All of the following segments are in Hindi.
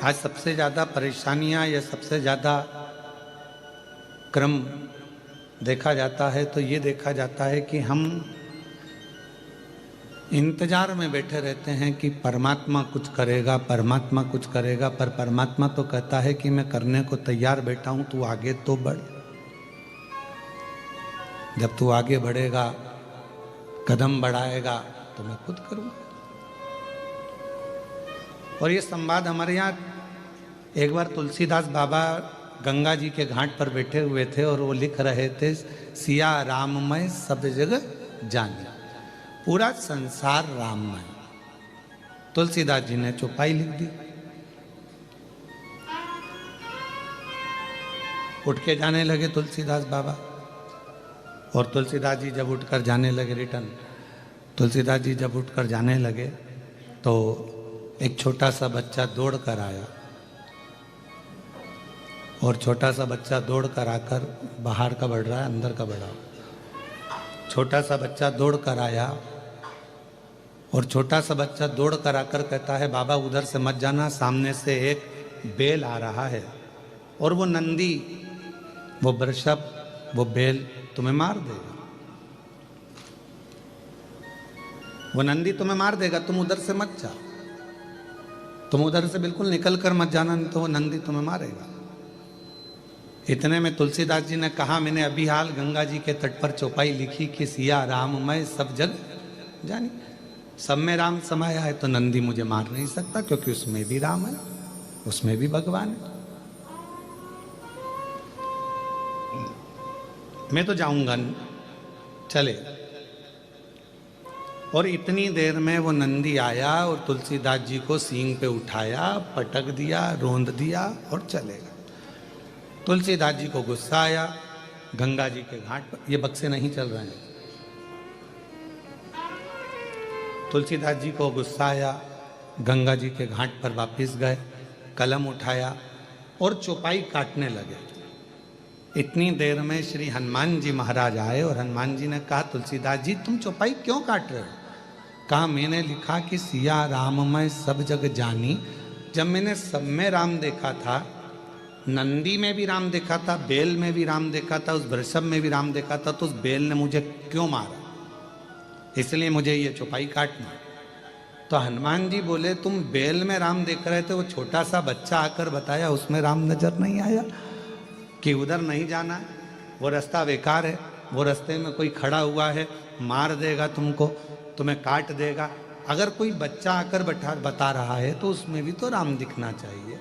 आज सबसे ज़्यादा परेशानियां या सबसे ज़्यादा क्रम देखा जाता है तो ये देखा जाता है कि हम इंतजार में बैठे रहते हैं कि परमात्मा कुछ करेगा, परमात्मा कुछ करेगा, पर परमात्मा तो कहता है कि मैं करने को तैयार बैठा हूं, तू आगे तो बढ़। जब तू आगे बढ़ेगा, कदम बढ़ाएगा तो मैं खुद करूंगा। और ये संवाद हमारे यहाँ एक बार तुलसीदास बाबा गंगा जी के घाट पर बैठे हुए थे और वो लिख रहे थे, सिया राममय सब जगह जाने, पूरा संसार राममय। तुलसीदास जी ने चौपाई लिख दी। उठ के जाने लगे तुलसीदास बाबा, और तुलसीदास जी जब उठकर जाने लगे रिटर्न, तुलसीदास जी जब उठकर जाने लगे तो एक छोटा सा बच्चा दौड़ कर आया, और छोटा सा बच्चा दौड़ कर आकर, बाहर का बढ़ रहा है अंदर का बढ़ा, छोटा सा बच्चा दौड़ कर आया और छोटा सा बच्चा दौड़ कर आकर कहता है, बाबा उधर से मत जाना, सामने से एक बेल आ रहा है और वो नंदी, वो वृषभ, वो बेल तुम्हें मार देगा, वो नंदी तुम्हें मार देगा, तुम उधर से मत जाओ, तुम उधर से बिल्कुल निकल कर मत जाना, नहीं तो वो नंदी तुम्हें मारेगा। इतने में तुलसीदास जी ने कहा, मैंने अभी हाल गंगा जी के तट पर चौपाई लिखी कि सिया राममय सब जग जानी, सब में राम समाया है, तो नंदी मुझे मार नहीं सकता, क्योंकि उसमें भी राम है, उसमें भी भगवान है। मैं तो जाऊंगा, चले। और इतनी देर में वो नंदी आया और तुलसीदास जी को सींग पे उठाया, पटक दिया, रोंद दिया और चलेगा। तुलसीदास जी को गुस्सा आया, गंगा जी के घाट पर, ये बक्से नहीं चल रहे हैं, तुलसीदास जी को गुस्सा आया, गंगा जी के घाट पर वापस गए, कलम उठाया और चौपाई काटने लगे। इतनी देर में श्री हनुमान जी महाराज आए और हनुमान जी ने कहा, तुलसीदास जी तुम चौपाई क्यों काट रहे हो? कहा, मैंने लिखा कि सिया राममय सब जग जानी, जब मैंने सब में राम देखा था, नंदी में भी राम देखा था, बेल में भी राम देखा था, उस वृषभ में भी राम देखा था, तो उस बेल ने मुझे क्यों मारा? इसलिए मुझे ये चौपाई काटना। तो हनुमान जी बोले, तुम बेल में राम देख रहे थे, वो छोटा सा बच्चा आकर बताया, उसमें राम नजर नहीं आया कि उधर नहीं जाना है, वो रास्ता बेकार है, वो रास्ते में कोई खड़ा हुआ है, मार देगा तुमको, तुम्हें काट देगा। अगर कोई बच्चा आकर बता रहा है तो उसमें भी तो राम दिखना चाहिए।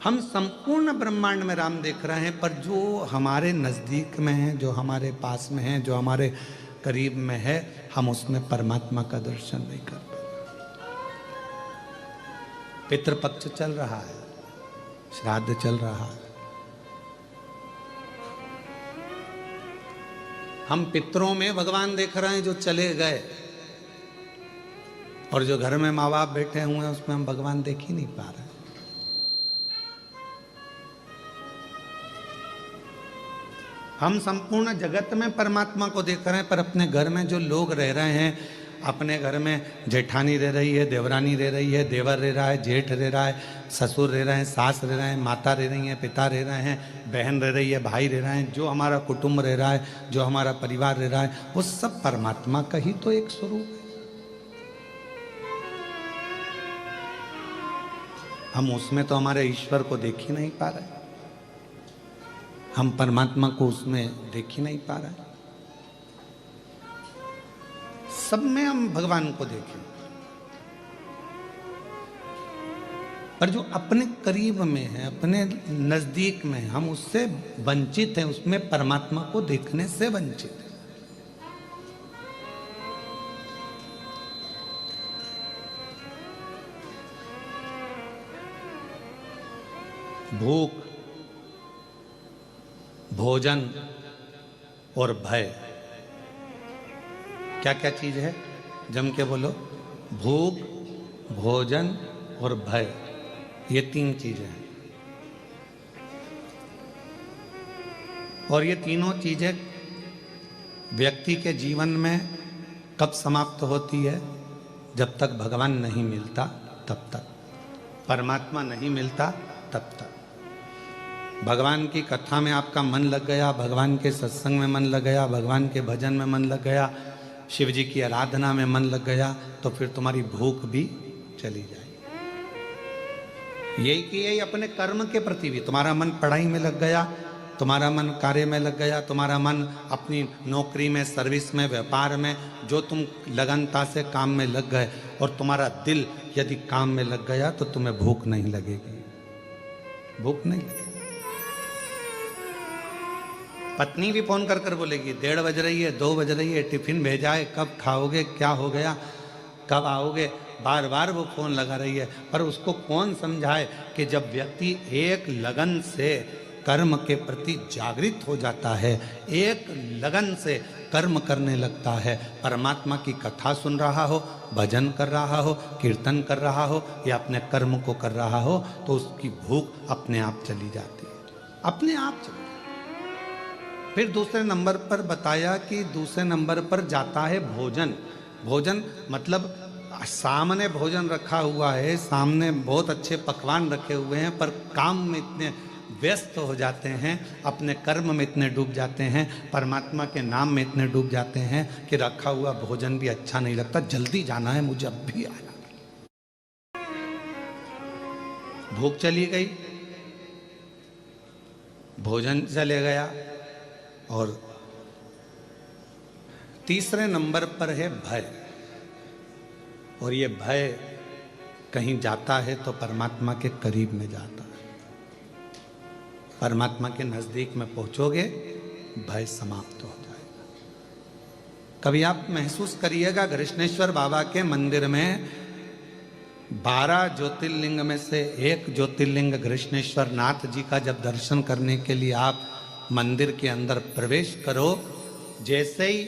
हम संपूर्ण ब्रह्मांड में राम देख रहे हैं, पर जो हमारे नज़दीक में है, जो हमारे पास में है, जो हमारे करीब में है, हम उसमें परमात्मा का दर्शन नहीं कर पाते। पितृपक्ष चल रहा है, श्राद्ध चल रहा है, हम पितरों में भगवान देख रहे हैं जो चले गए, और जो घर में माँ बाप बैठे हुए हैं उसमें हम भगवान देख ही नहीं पा रहे। हम संपूर्ण जगत में परमात्मा को देख रहे हैं, पर अपने घर में जो लोग रह रहे हैं, अपने घर में जेठानी रह रही है, देवरानी रह रही है, देवर रह रहा है, जेठ रह रहा है, ससुर रह रहे हैं, सास रह रहे हैं, माता रह रही हैं, पिता रह रहे हैं, बहन रह रही है, भाई रह रहे हैं, जो हमारा कुटुंब रह रहा है, जो हमारा परिवार रह रहा है, वो सब परमात्मा का ही तो एक स्वरूप है। हम उसमें तो हमारे ईश्वर को देख ही नहीं पा रहे, हम परमात्मा को उसमें देख ही नहीं पा रहे। सब में हम भगवान को देखें, पर जो अपने करीब में है, अपने नजदीक में, हम उससे वंचित हैं, उसमें परमात्मा को देखने से वंचित हैं। भूख, भोजन और भय, क्या क्या चीज है? जम के बोलो। भूख, भोजन और भय, ये तीन चीजें हैं। और ये तीनों चीजें व्यक्ति के जीवन में कब समाप्त होती है? जब तक भगवान नहीं मिलता तब तक। परमात्मा नहीं मिलता तब तक। भगवान की कथा में आपका मन लग गया, भगवान के सत्संग में मन लग गया, भगवान के भजन में मन लग गया, शिव जी की आराधना में मन लग गया, तो फिर तुम्हारी भूख भी चली जाएगी। यही कि यही अपने कर्म के प्रति भी, तुम्हारा मन पढ़ाई में लग गया, तुम्हारा मन कार्य में लग गया, तुम्हारा मन अपनी नौकरी में, सर्विस में, व्यापार में, जो तुम लगनता से काम में लग गए, और तुम्हारा दिल यदि काम में लग गया तो तुम्हें भूख नहीं लगेगी, भूख नहीं लगेगी। पत्नी भी फोन कर कर बोलेगी 1:30 बज रही है, 2 बज रही है, टिफिन भेजा है, कब खाओगे, क्या हो गया, कब आओगे, बार बार वो फोन लगा रही है। पर उसको कौन समझाए कि जब व्यक्ति एक लगन से कर्म के प्रति जागृत हो जाता है, एक लगन से कर्म करने लगता है, परमात्मा की कथा सुन रहा हो, भजन कर रहा हो, कीर्तन कर रहा हो, या अपने कर्म को कर रहा हो, तो उसकी भूख अपने आप चली जाती है, अपने आप चली। फिर दूसरे नंबर पर बताया कि दूसरे नंबर पर जाता है भोजन। भोजन मतलब सामने भोजन रखा हुआ है, सामने बहुत अच्छे पकवान रखे हुए हैं, पर काम में इतने व्यस्त हो जाते हैं, अपने कर्म में इतने डूब जाते हैं, परमात्मा के नाम में इतने डूब जाते हैं कि रखा हुआ भोजन भी अच्छा नहीं लगता, जल्दी जाना है मुझे, अब भी आना। भूख चली गई, भोजन चले गया, और तीसरे नंबर पर है भय। और ये भय कहीं जाता है तो परमात्मा के करीब में जाता है, परमात्मा के नजदीक में पहुंचोगे, भय समाप्त हो जाएगा। कभी आप महसूस करिएगा, कृष्णेश्वर बाबा के मंदिर में 12 ज्योतिर्लिंग में से एक ज्योतिर्लिंग कृष्णेश्वर नाथ जी का जब दर्शन करने के लिए आप मंदिर के अंदर प्रवेश करो, जैसे ही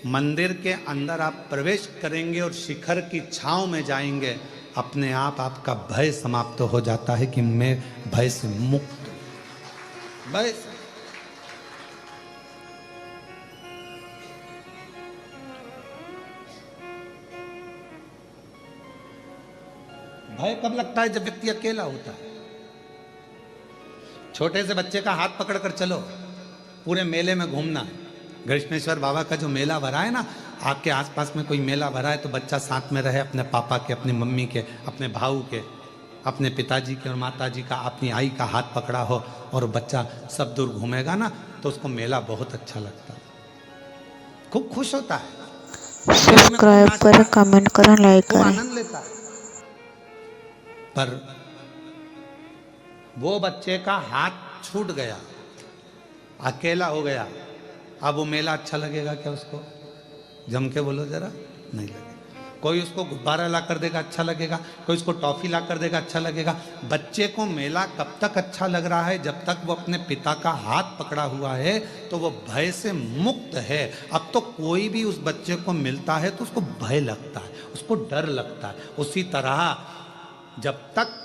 मंदिर के अंदर आप प्रवेश करेंगे और शिखर की छांव में जाएंगे, अपने आप आपका भय समाप्त हो जाता है कि मैं भय से मुक्त, भय से। भय कब लगता है? जब व्यक्ति अकेला होता है। छोटे से बच्चे का हाथ पकड़कर चलो, पूरे मेले में घूमना। कृष्णेश्वर बाबा का जो मेला भरा है ना, आपके आसपास में कोई मेला भरा है तो बच्चा साथ में रहे, अपने पापा के, अपनी मम्मी के, अपने भाऊ के, अपने पिताजी के और माताजी का, अपनी आई का हाथ पकड़ा हो और बच्चा सब दूर घूमेगा ना, तो उसको मेला बहुत अच्छा लगता है, खूब खुश होता है, सब्सक्राइब करें, कमेंट करें, लाइक खूब करें। आनंद लेता है। पर वो बच्चे का हाथ छूट गया, अकेला हो गया, अब वो मेला अच्छा लगेगा क्या उसको? जम के बोलो जरा, नहीं लगेगा। कोई उसको गुब्बारा ला कर देगा, अच्छा लगेगा, कोई उसको टॉफी ला कर देगा, अच्छा लगेगा। बच्चे को मेला कब तक अच्छा लग रहा है? जब तक वो अपने पिता का हाथ पकड़ा हुआ है, तो वो भय से मुक्त है। अब तो कोई भी उस बच्चे को मिलता है तो उसको भय लगता है, उसको डर लगता है। उसी तरह जब तक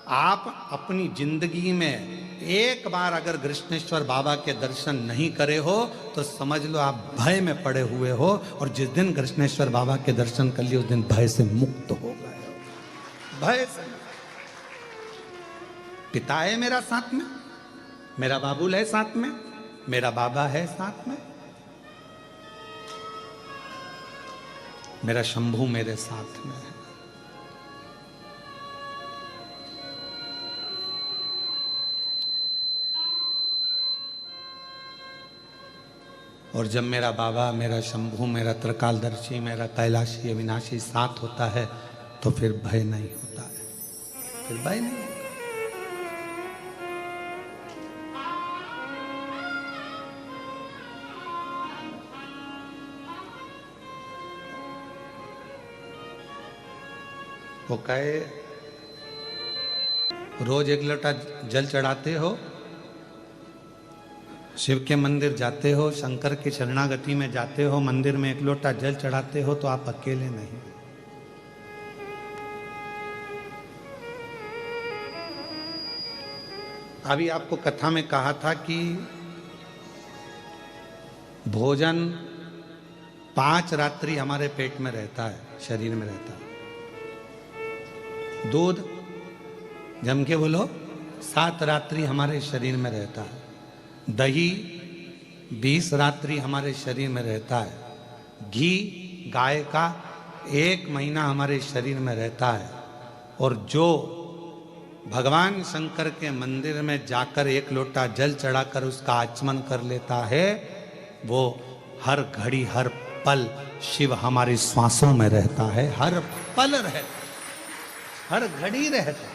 आप अपनी जिंदगी में एक बार अगर कृष्णेश्वर बाबा के दर्शन नहीं करे हो, तो समझ लो आप भय में पड़े हुए हो, और जिस दिन कृष्णेश्वर बाबा के दर्शन कर लिए, उस दिन भय से मुक्त हो गए। भय से। पिता है मेरा साथ में, मेरा बाबुल है साथ में, मेरा बाबा है साथ में, मेरा शंभू मेरे साथ में है। और जब मेरा बाबा, मेरा शंभू, मेरा त्रिकालदर्शी, मेरा कैलाशी अविनाशी साथ होता है, तो फिर भय नहीं होता है, फिर भय नहीं होता। वो कहे रोज 1 लोटा जल चढ़ाते हो, शिव के मंदिर जाते हो, शंकर की शरणागति में जाते हो, मंदिर में 1 लोटा जल चढ़ाते हो, तो आप अकेले नहीं। अभी आपको कथा में कहा था कि भोजन 5 रात्रि हमारे पेट में रहता है, शरीर में रहता है। दूध जम के बोलो। 7 रात्रि हमारे शरीर में रहता है। दही 20 रात्रि हमारे शरीर में रहता है। घी गाय का 1 महीना हमारे शरीर में रहता है। और जो भगवान शंकर के मंदिर में जाकर 1 लोटा जल चढ़ाकर उसका आचमन कर लेता है, वो हर घड़ी हर पल शिव हमारी श्वासों में रहता है। हर पल रहता, हर घड़ी रहता।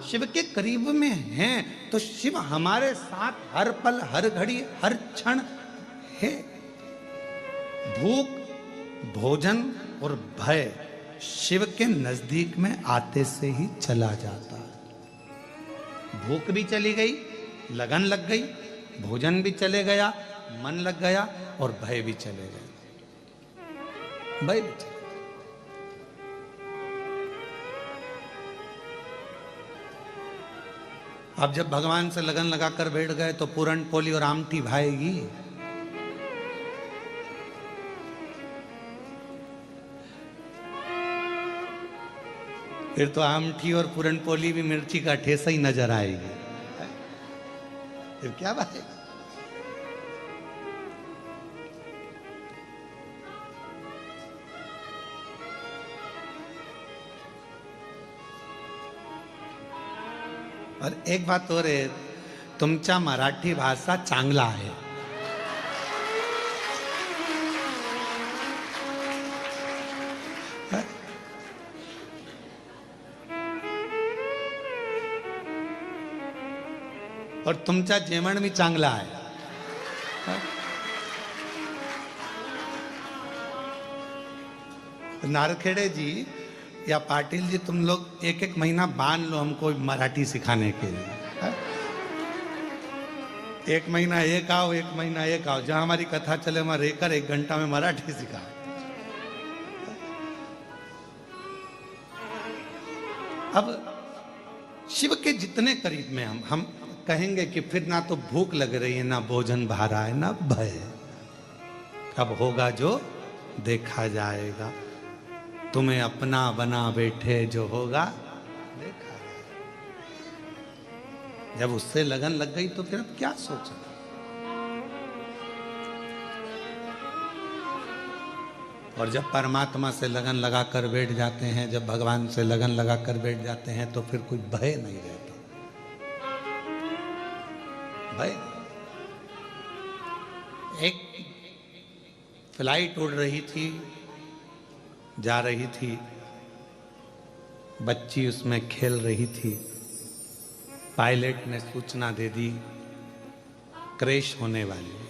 शिव के करीब में हैं तो शिव हमारे साथ हर पल हर घड़ी हर क्षण है। भूख, भोजन और भय शिव के नजदीक में आते से ही चला जाता है। भूख भी चली गई, लगन लग गई, भोजन भी चले गया, मन लग गया और भय भी चले गए। भय भी चले। अब जब भगवान से लगन लगाकर बैठ गए तो पूरन पोली और आमटी भाएगी। फिर तो आमठी और पूरन पोली भी मिर्ची का ठेसा ही नजर आएगी। फिर क्या बात है। और एक बात और है, तुमचा मराठी भाषा चांगला आहे। और तुमचा जेवण भी चांगला आहे। नारखेड़े जी या पाटिल जी, तुम लोग 1-1 महीना बांध लो हमको मराठी सिखाने के लिए। 1 महीना एक आओ, 1 महीना एक आओ, जहां हमारी कथा चले वहां रहकर 1 घंटा में मराठी सिखाओ। अब शिव के जितने करीब में हम कहेंगे कि फिर ना तो भूख लग रही है, ना भोजन भा रहा है, ना भय। अब होगा जो देखा जाएगा। तुम्हें अपना बना बैठे जो होगा देखा जाएगा। जब उससे लगन लग गई तो फिर अब क्या सोचना। और जब परमात्मा से लगन लगाकर बैठ जाते हैं, जब भगवान से लगन लगाकर बैठ जाते हैं तो फिर कोई भय नहीं रहता। भय। एक फ्लाइट उड़ रही थी, जा रही थी, बच्ची उसमें खेल रही थी। पायलट ने सूचना दे दी क्रैश होने वाली है।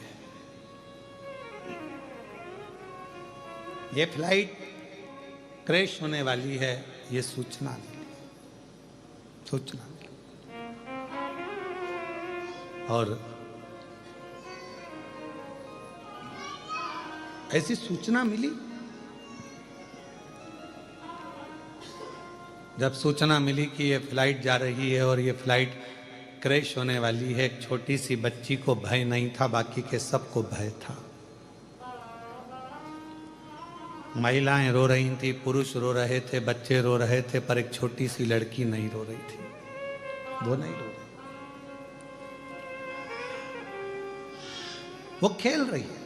ये फ्लाइट क्रैश होने वाली है, ये सूचना मिली। और ऐसी सूचना मिली। जब सूचना मिली कि ये फ्लाइट जा रही है और ये फ्लाइट क्रैश होने वाली है, एक छोटी सी बच्ची को भय नहीं था, बाकी के सबको भय था। महिलाएं रो रही थी, पुरुष रो रहे थे, बच्चे रो रहे थे, पर एक छोटी सी लड़की नहीं रो रही थी। वो नहीं रो रही, वो खेल रही है।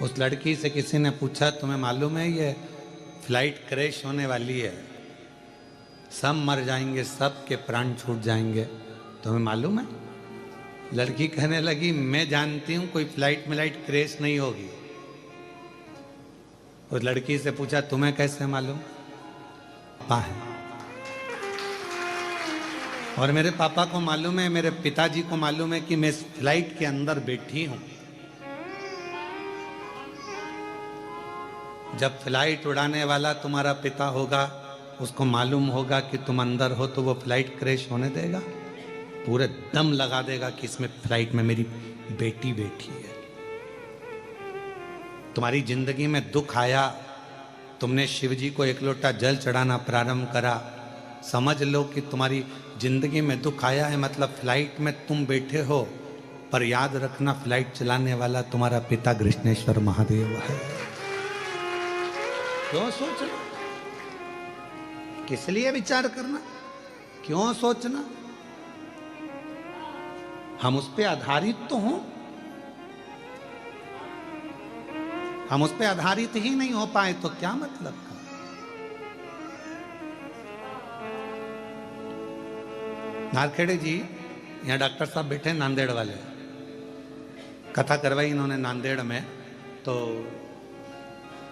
उस लड़की से किसी ने पूछा, तुम्हें मालूम है ये फ्लाइट क्रैश होने वाली है, सब मर जाएंगे, सब के प्राण छूट जाएंगे, तुम्हें मालूम है? लड़की कहने लगी, मैं जानती हूं कोई फ्लाइट मिलाइट क्रैश नहीं होगी। उस लड़की से पूछा, तुम्हें कैसे मालूम? पापा है, और मेरे पापा को मालूम है, मेरे पिताजी को मालूम है कि मैं इस फ्लाइट के अंदर बैठी हूं। जब फ्लाइट उड़ाने वाला तुम्हारा पिता होगा, उसको मालूम होगा कि तुम अंदर हो, तो वो फ्लाइट क्रैश होने देगा? पूरे दम लगा देगा कि इसमें फ्लाइट में मेरी बेटी बैठी है। तुम्हारी जिंदगी में दुख आया, तुमने शिव जी को 1 लोटा जल चढ़ाना प्रारंभ करा, समझ लो कि तुम्हारी जिंदगी में दुख आया है, मतलब फ्लाइट में तुम बैठे हो पर याद रखना फ्लाइट चलाने वाला तुम्हारा पिता कृष्णेश्वर महादेव है। क्यों सोचना, किस लिए विचार करना, क्यों सोचना? हम उस पे आधारित तो हों, हम उस पे आधारित ही नहीं हो पाए तो क्या मतलब का? नारखेड़े जी, यहाँ डॉक्टर साहब बैठे नांदेड़ वाले, कथा करवाई इन्होंने नांदेड़ में, तो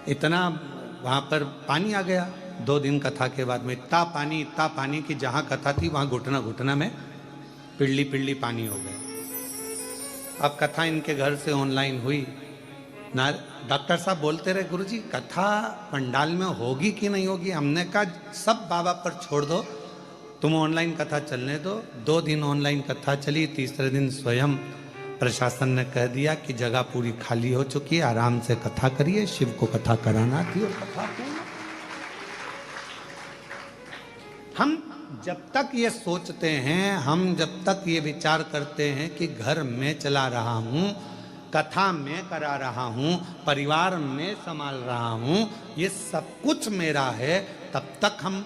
इतना वहां पर पानी आ गया 2 दिन कथा के बाद में, इतना पानी कि जहां कथा थी वहां घुटना घुटना में पिल्ली पिल्ली पानी हो गया। अब कथा इनके घर से ऑनलाइन हुई ना, डॉक्टर साहब बोलते रहे गुरुजी कथा पंडाल में होगी कि नहीं होगी। हमने कहा सब बाबा पर छोड़ दो, तुम ऑनलाइन कथा चलने दो। 2 दिन ऑनलाइन कथा चली, तीसरे दिन स्वयं प्रशासन ने कह दिया कि जगह पूरी खाली हो चुकी है, आराम से कथा करिए, शिव को कथा कराना थी और कथा पूरी। हम जब तक ये सोचते हैं, हम जब तक ये विचार करते हैं कि घर में चला रहा हूं, कथा में करा रहा हूं, परिवार में संभाल रहा हूं, ये सब कुछ मेरा है, तब तक हम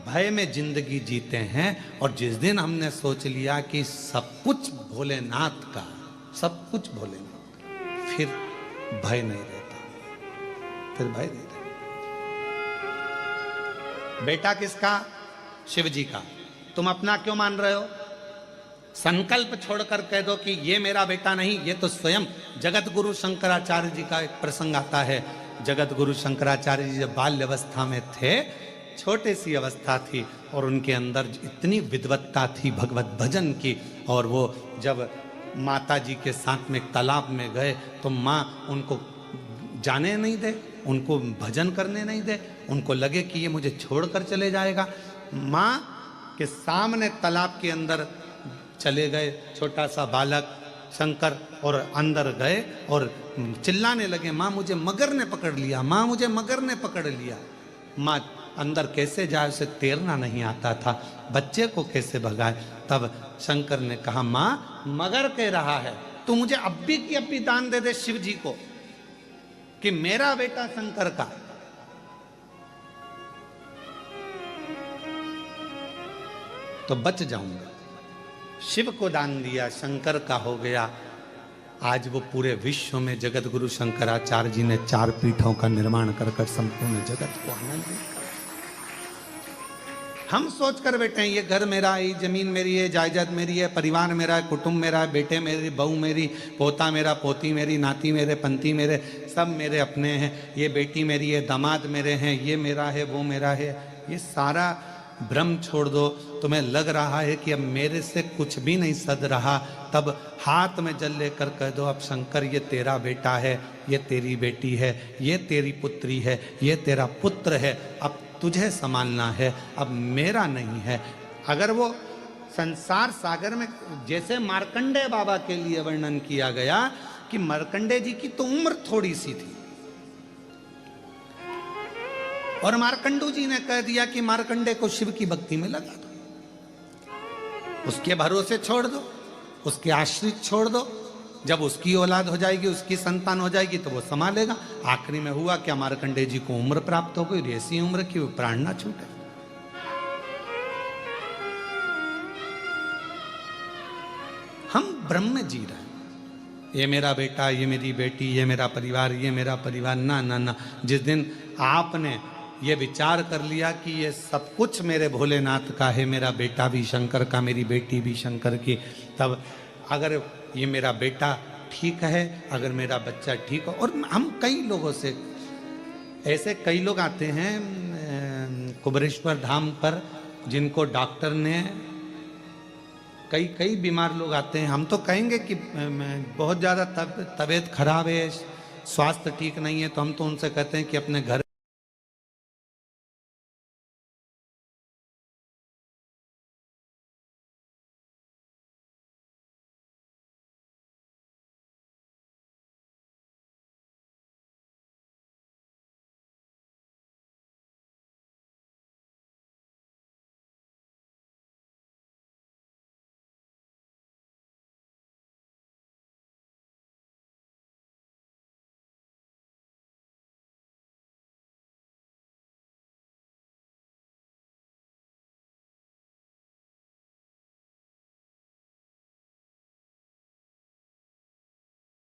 भय में जिंदगी जीते हैं। और जिस दिन हमने सोच लिया कि सब कुछ भोलेनाथ का, सब कुछ भोलेनाथ का, फिर भय नहीं रहता, फिर भय नहीं रहता। बेटा किसका? शिव जी का। तुम अपना क्यों मान रहे हो? संकल्प छोड़कर कह दो कि ये मेरा बेटा नहीं, ये तो स्वयं जगत गुरु शंकराचार्य जी का एक प्रसंग आता है। जगत गुरु शंकराचार्य जी जब बाल्य अवस्था में थे, छोटे सी अवस्था थी और उनके अंदर इतनी विद्वत्ता थी भगवत भजन की, और वो जब माता जी के साथ में तालाब में गए तो माँ उनको जाने नहीं दे, उनको भजन करने नहीं दे, उनको लगे कि ये मुझे छोड़कर चले जाएगा। माँ के सामने तालाब के अंदर चले गए छोटा सा बालक शंकर, और अंदर गए और चिल्लाने लगे, माँ मुझे मगर ने पकड़ लिया, माँ मुझे मगर ने पकड़ लिया। माँ अंदर कैसे जाए, उसे तैरना नहीं आता था, बच्चे को कैसे भगाए। तब शंकर ने कहा, माँ मगर कह रहा है, तू मुझे अब्बी की अब्बी दान दे दे शिव जी को कि मेरा बेटा शंकर का। तो बच जाऊंगा। शिव को दान दिया, शंकर का हो गया। आज वो पूरे विश्व में जगत गुरु शंकराचार्य जी ने 4 पीठों का निर्माण कर संपूर्ण जगत को आनंद दिया। हम सोच कर बैठे हैं ये घर मेरा है, ये जमीन मेरी है, जायदाद मेरी है, परिवार मेरा है, कुटुंब मेरा है, बेटे मेरी, बहू मेरी, पोता मेरा, पोती मेरी, नाती मेरे, पंती मेरे, सब मेरे अपने हैं। ये बेटी मेरी है, दामाद मेरे हैं, ये मेरा है, वो मेरा है। ये सारा भ्रम छोड़ दो। तुम्हें लग रहा है कि अब मेरे से कुछ भी नहीं सद रहा, तब हाथ में जल लेकर कह दो, अब शंकर ये तेरा बेटा है, ये तेरी बेटी है, ये तेरी पुत्री है, ये तेरा पुत्र है, अब तुझे संभालना है, अब मेरा नहीं है। अगर वो संसार सागर में, जैसे मार्कंडेय बाबा के लिए वर्णन किया गया कि मार्कंडेय जी की तो उम्र थोड़ी सी थी, और मार्कंडू जी ने कह दिया कि मार्कंडेय को शिव की भक्ति में लगा दो, उसके भरोसे छोड़ दो, उसके आश्रित छोड़ दो। जब उसकी औलाद हो जाएगी, उसकी संतान हो जाएगी तो वो संभालेगा। आखिरी में हुआ क्या, मार्कंडेय जी को उम्र प्राप्त हो गई, ऐसी उम्र की वो प्राण ना छूटे। हम ब्रह्म में जी रहे हैं। ये मेरा बेटा, ये मेरी बेटी, ये मेरा परिवार, ये मेरा परिवार, ना ना ना। जिस दिन आपने ये विचार कर लिया कि ये सब कुछ मेरे भोलेनाथ का है, मेरा बेटा भी शंकर का, मेरी बेटी भी शंकर की, तब अगर ये मेरा बेटा ठीक है, अगर मेरा बच्चा ठीक हो। और हम कई लोगों से, ऐसे कई लोग आते हैं कुबरेश्वर धाम पर जिनको डॉक्टर ने, कई बीमार लोग आते हैं, हम तो कहेंगे कि बहुत ज़्यादा तबीयत खराब है, स्वास्थ्य ठीक नहीं है, तो हम तो उनसे कहते हैं कि अपने घर